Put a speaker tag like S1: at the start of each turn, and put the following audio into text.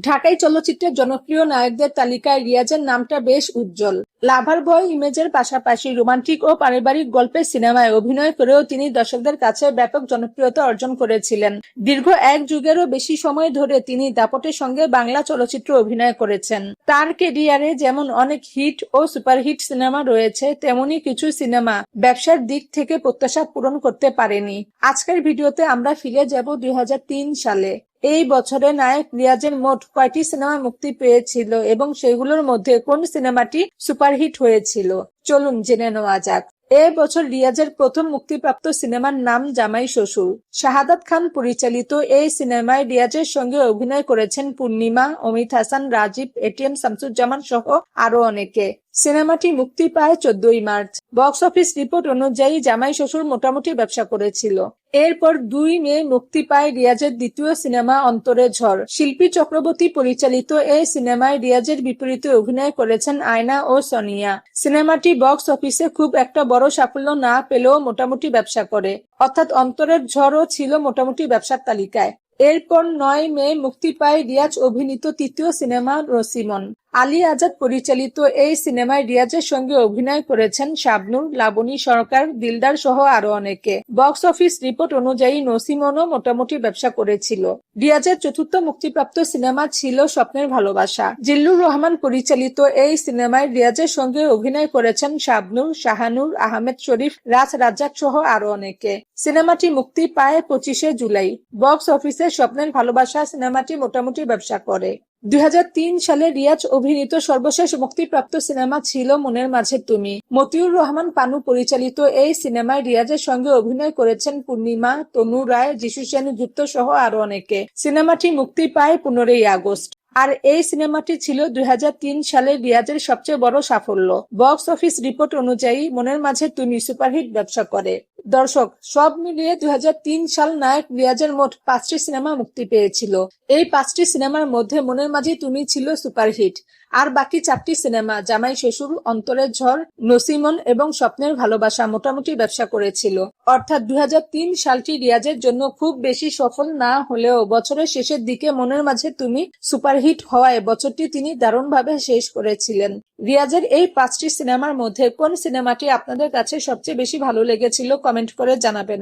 S1: ঢাকাই চলচ্চিত্রের জনপ্রিয় নায়কদের তালিকায় রিয়াজের নামটা বেশ উজ্জ্বল। লাভার বয় ইমেজের পাশাপাশি রোমান্টিক ও পারিবারিক গল্পের সিনেমায় অভিনয় করেও তিনি দর্শকদের কাছে ব্যাপক জনপ্রিয়তা অর্জন করেছিলেন। দীর্ঘ এক যুগেরও বেশি সময় ধরে তিনি দাপটের সঙ্গে বাংলা চলচ্চিত্রে অভিনয় করেছেন। তার ক্যারিয়ারে যেমন অনেক হিট ও সুপারহিট সিনেমা রয়েছে, তেমনি কিছু সিনেমা ব্যবসার দিক থেকে প্রত্যাশা পূরণ করতে পারেনি। আজকের ভিডিওতে আমরা ফিরে যাব 2003 সালে। এই বছরে নায়ক রিয়াজের মোট কয়টি সিনেমা মুক্তি পেয়েছিল এবং সেগুলোর মধ্যে কোন সিনেমাটি সুপারহিট হয়েছিল, চলুন জেনে নেওয়া যাক। এ বছর রিয়াজের প্রথম মুক্তিপ্রাপ্ত সিনেমার নাম জামাই শ্বশুর। শাহাদাত খান পরিচালিত এই সিনেমায় রিয়াজের সঙ্গে অভিনয় করেছেন পূর্ণিমা, অমিত হাসান, রাজীব, এটিএম শামসুজ্জামান সহ আরো অনেকে। সিনেমাটি মুক্তি পায় 14 মার্চ। বক্স অফিস রিপোর্ট অনুযায়ী জামাই শ্বশুর মোটামুটি ব্যবসা করেছিল। এরপর 2 মে মুক্তি পায় রিয়াজের দ্বিতীয় সিনেমা অন্তরের ঝড়। শিল্পী চক্রবর্তী পরিচালিত এই সিনেমায় রিয়াজের বিপরীতে অভিনয় করেছেন আয়না ও সোনিয়া। সিনেমাটি বক্স অফিসে খুব একটা বড় সাফল্য না পেলেও মোটামুটি ব্যবসা করে, অর্থাৎ অন্তরের ঝড়ও ছিল মোটামুটি ব্যবসার তালিকায়। এরপর 9 মে মুক্তি পায় রিয়াজ অভিনীত তৃতীয় সিনেমা নসিমন। আলী আজাদ পরিচালিত এই সিনেমায় রিয়াজের সঙ্গে অভিনয় করেছেন শাবনূর, লাবণী সরকার, দিলদার সহ আরো অনেকে। বক্স অফিস রিপোর্ট অনুযায়ী নসিমনও মোটামুটি ব্যবসা করেছিল। রিয়াজের চতুর্থ মুক্তিপ্রাপ্ত সিনেমা ছিল স্বপ্নের ভালোবাসা। জিল্লুর রহমান পরিচালিত এই সিনেমায় রিয়াজের সঙ্গে অভিনয় করেছেন শাবনূর, শাহানূর, আহমেদ শরীফ, রাজ রাজ্জাক সহ আরো অনেকে। সিনেমাটি মুক্তি পায় 25 জুলাই। বক্স অফিসে স্বপ্নের ভালোবাসা সিনেমাটি মোটামুটি ব্যবসা করে। 2003 সালে রিয়াজ অভিনীত সর্বশেষ মুক্তিপ্রাপ্ত সিনেমা ছিল মনের মাঝে তুমি। মতিউর রহমান পানু পরিচালিত এই সিনেমায় রিয়াজের সঙ্গে অভিনয় করেছেন পূর্ণিমা, তনু রায়, যিশু সেনগুপ্ত সহ আরো অনেকে। সিনেমাটি মুক্তি পায় 15 আগস্ট। আর এই সিনেমাটি ছিল 2003 সালে রিয়াজের সবচেয়ে বড় সাফল্য। বক্স অফিস রিপোর্ট অনুযায়ী মনের মাঝে তুমি সুপারহিট ব্যবসা করে। দর্শক, সব মিলিয়ে 2003 সাল নায়ক রিয়াজের মোট 5টি সিনেমা মুক্তি পেয়েছিল। এই 5টি সিনেমার মধ্যে মনের মাঝে তুমি ছিল সুপারহিট, আর বাকি 4টি সিনেমা জামাই শ্বশুর, অন্তরের ঝড়, নসিমন এবং স্বপ্নের ভালোবাসা মোটামুটি ব্যবসা করেছিল। অর্থাৎ 2003 সালটি রিয়াজের জন্য খুব বেশি সফল না হলেও বছরের শেষের দিকে মনের মাঝে তুমি সুপারহিট হওয়ায় বছরটি তিনি দারুণভাবে শেষ করেছিলেন। রিয়াজের এই 5টি সিনেমার মধ্যে কোন সিনেমাটি আপনাদের কাছে সবচেয়ে বেশি ভালো লেগেছিল কমেন্ট করে জানাবেন।